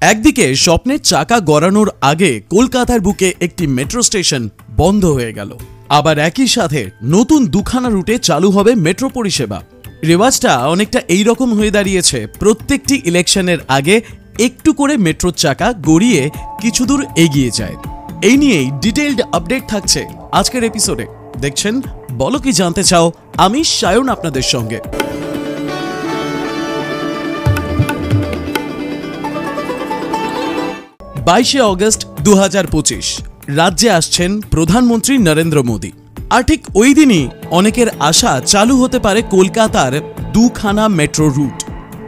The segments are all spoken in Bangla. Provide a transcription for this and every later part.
একদিকে স্বপ্নের চাকা গড়ানোর আগে কলকাতার বুকে একটি মেট্রো স্টেশন বন্ধ হয়ে গেল, আবার একই সাথে নতুন দুখানা রুটে চালু হবে মেট্রো পরিষেবা। রেওয়াজটা অনেকটা এইরকম হয়ে দাঁড়িয়েছে, প্রত্যেকটি ইলেকশনের আগে একটু করে মেট্রোর চাকা গড়িয়ে কিছু দূর এগিয়ে যায়। এই নিয়েই ডিটেইলড আপডেট থাকছে আজকের এপিসোডে। দেখছেন বলো কি জানতে চাও, আমি সায়ন আপনাদের সঙ্গে। 22 অগস্ট 2025 রাজ্যে আসছেন প্রধানমন্ত্রী নরেন্দ্র মোদী। আর ঠিক ওই দিনই অনেকের আশা চালু হতে পারে কলকাতার দুখানা মেট্রো রুট।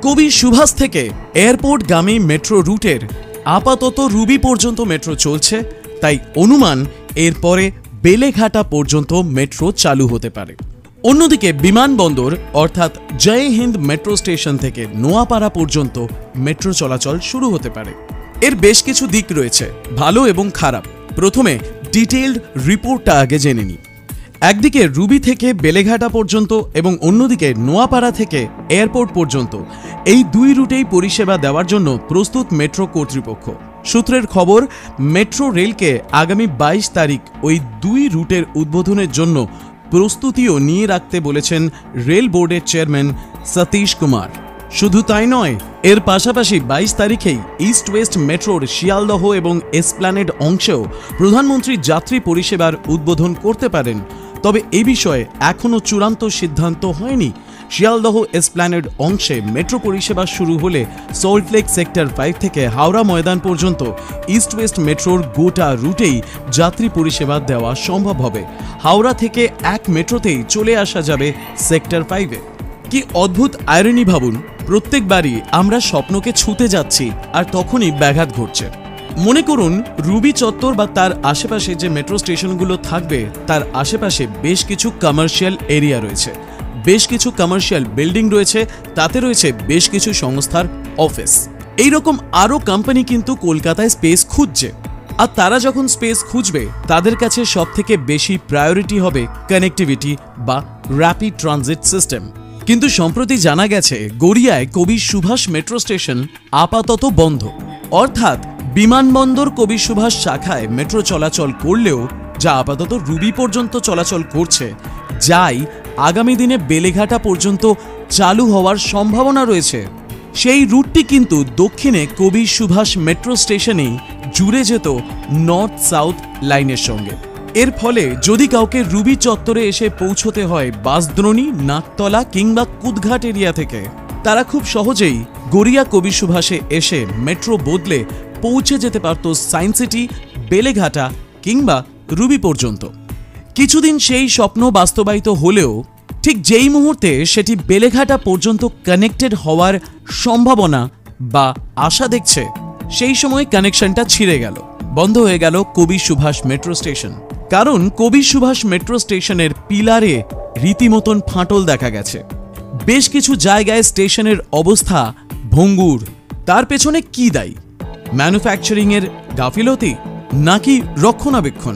কবি সুভাষ থেকে এয়ারপোর্টগামী মেট্রো রুটের আপাতত রুবি পর্যন্ত মেট্রো চলছে, তাই অনুমান এরপরে বেলেঘাটা পর্যন্ত মেট্রো চালু হতে পারে। অন্যদিকে বিমানবন্দর অর্থাৎ জয় হিন্দ মেট্রো স্টেশন থেকে নোয়াপাড়া পর্যন্ত মেট্রো চলাচল শুরু হতে পারে। এর বেশ কিছু দিক রয়েছে, ভালো এবং খারাপ। প্রথমে ডিটেইলড রিপোর্টটা আগে জেনে নিই। একদিকে রুবি থেকে বেলেঘাটা পর্যন্ত এবং অন্যদিকে নোয়াপাড়া থেকে এয়ারপোর্ট পর্যন্ত এই দুই রুটেই পরিষেবা দেওয়ার জন্য প্রস্তুত মেট্রো কর্তৃপক্ষ। সূত্রের খবর, মেট্রো রেলকে আগামী 22 তারিখ ওই দুই রুটের উদ্বোধনের জন্য প্রস্তুতিও নিয়ে রাখতে বলেছেন রেল বোর্ডের চেয়ারম্যান সতীশ কুমার। শুধু তাই নয়, এর পাশাপাশি 22 তারিখেই ইস্ট ওয়েস্ট মেট্রোর শিয়ালদহ এবং এসপ্ল্যানেড অংশেও প্রধানমন্ত্রী যাত্রী পরিষেবার উদ্বোধন করতে পারেন। তবে এ বিষয়ে এখনও চূড়ান্ত সিদ্ধান্ত হয়নি। শিয়ালদহ এসপ্ল্যানেড অংশে মেট্রো পরিষেবা শুরু হলে সল্টলেক সেক্টর 5 থেকে হাওড়া ময়দান পর্যন্ত ইস্ট ওয়েস্ট মেট্রোর গোটা রুটেই যাত্রী পরিষেবা দেওয়া সম্ভব হবে। হাওড়া থেকে এক মেট্রোতেই চলে আসা যাবে সেক্টর 5-এ। কি অদ্ভুত আয়রনি ভাবুন, প্রত্যেকবারই আমরা স্বপ্নকে ছুঁতে যাচ্ছি আর তখনই ব্যাঘাত ঘটছে। মনে করুন রুবি চত্বর বা তার আশেপাশে যে মেট্রো স্টেশনগুলো থাকবে তার আশেপাশে বেশ কিছু কমার্শিয়াল এরিয়া রয়েছে, বেশ কিছু কমার্শিয়াল বিল্ডিং রয়েছে, তাতে রয়েছে বেশ কিছু সংস্থার অফিস। এইরকম আরও কোম্পানি কিন্তু কলকাতায় স্পেস খুঁজছে। আর তারা যখন স্পেস খুঁজবে তাদের কাছে সবথেকে বেশি প্রায়োরিটি হবে কানেক্টিভিটি বা র্যাপিড ট্রানজিট সিস্টেম। কিন্তু সম্প্রতি জানা গেছে গড়িয়ায় কবি সুভাষ মেট্রো স্টেশন আপাতত বন্ধ, অর্থাৎ বিমানবন্দর কবি সুভাষ শাখায় মেট্রো চলাচল করলেও যা আপাতত রুবি পর্যন্ত চলাচল করছে, যাই আগামী দিনে বেলেঘাটা পর্যন্ত চালু হওয়ার সম্ভাবনা রয়েছে, সেই রুটটি কিন্তু দক্ষিণে কবি সুভাষ মেট্রো স্টেশনেই জুড়ে যেত নর্থ সাউথ লাইনের সঙ্গে। এর ফলে যদি কাউকে রুবি চত্বরে এসে পৌঁছতে হয় বাসদ্রোণী, নাকতলা কিংবা কুদঘাট এরিয়া থেকে, তারা খুব সহজেই গড়িয়া কবি সুভাষে এসে মেট্রো বদলে পৌঁছে যেতে পারত সায়েন্স সিটি, বেলেঘাটা কিংবা রুবি পর্যন্ত। কিছুদিন সেই স্বপ্ন বাস্তবায়িত হলেও ঠিক যেই মুহূর্তে সেটি বেলেঘাটা পর্যন্ত কানেক্টেড হওয়ার সম্ভাবনা বা আশা দেখছে, সেই সময় কানেকশনটা ছিঁড়ে গেল, বন্ধ হয়ে গেল কবি সুভাষ মেট্রো স্টেশন। কারণ কবি সুভাষ মেট্রো স্টেশনের পিলারে রীতিমতন ফাটল দেখা গেছে। বেশ কিছু জায়গায় স্টেশনের অবস্থা ভঙ্গুর। তার পেছনে কি দায়ী? ম্যানুফ্যাকচারিং এর গাফিলতি নাকি রক্ষণাবেক্ষণ?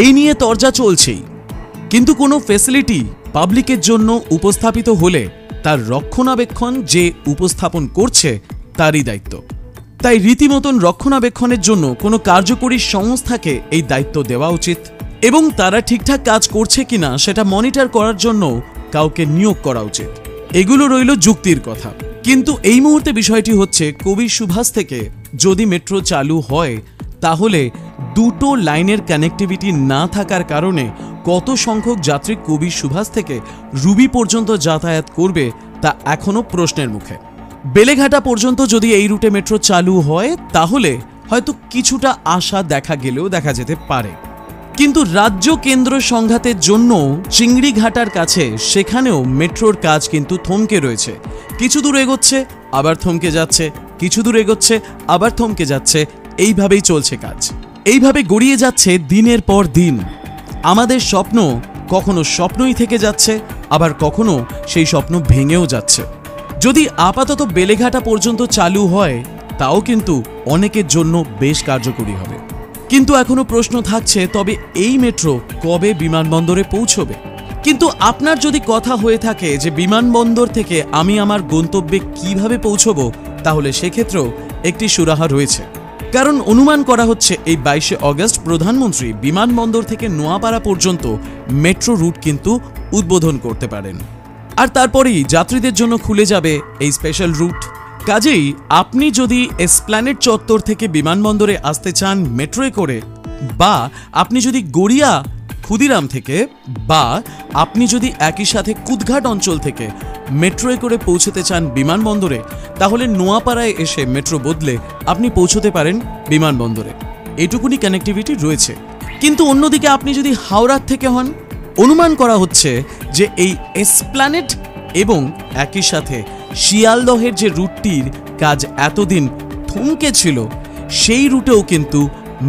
এই নিয়ে তরজা চলছেই। কিন্তু কোনো ফ্যাসিলিটি পাবলিকের জন্য উপস্থাপিত হলে তার রক্ষণাবেক্ষণ যে উপস্থাপন করছে তারই দায়িত্ব। তাই রীতিমতন রক্ষণাবেক্ষণের জন্য কোনো কার্যকরী সংস্থাকে এই দায়িত্ব দেওয়া উচিত এবং তারা ঠিকঠাক কাজ করছে কিনা সেটা মনিটর করার জন্য কাউকে নিয়োগ করা উচিত। এগুলো রইল যুক্তির কথা। কিন্তু এই মুহূর্তে বিষয়টি হচ্ছে, কবি সুভাষ থেকে যদি মেট্রো চালু হয় তাহলে দুটো লাইনের কানেক্টিভিটি না থাকার কারণে কত সংখ্যক যাত্রী কবি সুভাষ থেকে রুবি পর্যন্ত যাতায়াত করবে তা এখনো প্রশ্নের মুখে। বেলেঘাটা পর্যন্ত যদি এই রুটে মেট্রো চালু হয় তাহলে হয়তো কিছুটা আশা দেখা গেলেও দেখা যেতে পারে। কিন্তু রাজ্য কেন্দ্র সংঘাতের জন্য চিংড়িঘাটার কাছে সেখানেও মেট্রোর কাজ কিন্তু থমকে রয়েছে। কিছু দূর এগোচ্ছে আবার থমকে যাচ্ছে, কিছু দূর এগোচ্ছে আবার থমকে যাচ্ছে, এইভাবেই চলছে কাজ। এইভাবে গড়িয়ে যাচ্ছে দিনের পর দিন। আমাদের স্বপ্ন কখনো স্বপ্নই থেকে যাচ্ছে, আবার কখনো সেই স্বপ্ন ভেঙেও যাচ্ছে। যদি আপাতত বেলেঘাটা পর্যন্ত চালু হয় তাও কিন্তু অনেকের জন্য বেশ কার্যকরী হবে। কিন্তু এখনো প্রশ্ন থাকছে, তবে এই মেট্রো কবে বিমানবন্দরে পৌঁছবে? কিন্তু আপনার যদি কথা হয়ে থাকে যে বিমানবন্দর থেকে আমি আমার গন্তব্যে কিভাবে পৌঁছবো, তাহলে সেক্ষেত্রেও একটি সুরাহা রয়েছে, কারণ অনুমান করা হচ্ছে এই 22শে অগস্ট প্রধানমন্ত্রী বিমানবন্দর থেকে নোয়াপাড়া পর্যন্ত মেট্রো রুট কিন্তু উদ্বোধন করতে পারেন, আর তারপরেই যাত্রীদের জন্য খুলে যাবে এই স্পেশাল রুট। কাজেই আপনি যদি এসপ্ল্যানেড চত্বর থেকে বিমানবন্দরে আসতে চান মেট্রোয় করে, বা আপনি যদি গড়িয়া ক্ষুদিরাম থেকে, বা আপনি যদি একই সাথে কুদঘাট অঞ্চল থেকে মেট্রোয় করে পৌঁছতে চান বিমানবন্দরে, তাহলে নোয়াপাড়ায় এসে মেট্রো বদলে আপনি পৌঁছতে পারেন বিমানবন্দরে। এটুকুনি কানেক্টিভিটি রয়েছে। কিন্তু অন্যদিকে আপনি যদি হাওড়ার থেকে হন, অনুমান করা হচ্ছে যে এই এসপ্ল্যানেড এবং একই সাথে শিয়ালদহের যে রুটটির কাজ এতদিন থমকে ছিল, সেই রুটেও কিন্তু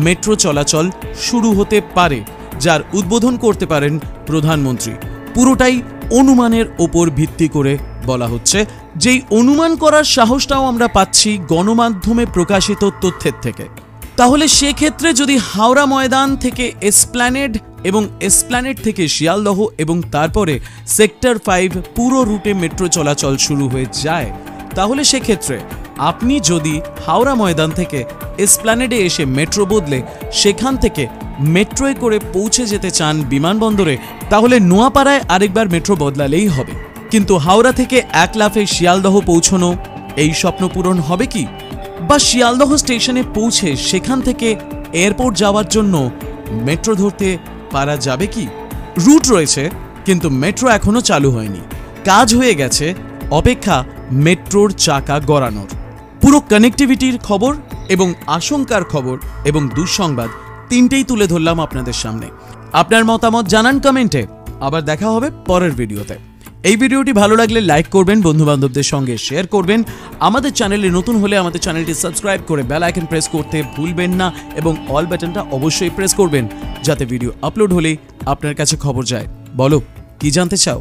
মেট্রো চলাচল শুরু হতে পারে, যার উদ্বোধন করতে পারেন প্রধানমন্ত্রী। পুরোটাই অনুমানের ওপর ভিত্তি করে বলা হচ্ছে, যেই অনুমান করার সাহসটাও আমরা পাচ্ছি গণমাধ্যমে প্রকাশিত তথ্যের থেকে। তাহলে সেক্ষেত্রে যদি হাওড়া ময়দান থেকে এসপ্ল্যানেড এবং এসপ্ল্যানেড থেকে শিয়ালদহ এবং তারপরে সেক্টর 5 পুরো রুটে মেট্রো চলাচল শুরু হয়ে যায়, তাহলে সেক্ষেত্রে আপনি যদি হাওড়া ময়দান থেকে এসপ্ল্যানেডে এসে মেট্রো বদলে সেখান থেকে মেট্রোয় করে পৌঁছে যেতে চান বিমানবন্দরে, তাহলে নোয়াপাড়ায় আরেকবার মেট্রো বদলালেই হবে। কিন্তু হাওড়া থেকে এক লাফে শিয়ালদহ পৌঁছনো, এই স্বপ্ন পূরণ হবে কি? বা শিয়ালদহ স্টেশনে পৌঁছে সেখান থেকে এয়ারপোর্ট যাওয়ার জন্য মেট্রো ধরতে পারা যাবে কি? রুট রয়েছে, কিন্তু মেট্রো এখনো চালু হয়নি। কাজ হয়ে গেছে, অপেক্ষা মেট্রোর চাকা গড়ানোর। পুরো কানেক্টিভিটির খবর এবং আশঙ্কার খবর এবং দুঃসংবাদ তিনটেই তুলে ধরলাম আপনাদের সামনে। আপনার মতামত জানান কমেন্টে। আবার দেখা হবে পরের ভিডিওতে। এই ভিডিওটি ভালো লাগলে লাইক করবেন, বন্ধুবান্ধবদের সঙ্গে শেয়ার করবেন। আমাদের চ্যানেলে নতুন হলে আমাদের চ্যানেলটি সাবস্ক্রাইব করে বেল আইকন প্রেস করতে ভুলবেন না, এবং অল বাটনটা অবশ্যই প্রেস করবেন, যাতে ভিডিও আপলোড হলেই আপনার কাছে খবর যায়। বলো, কি জানতে চাও?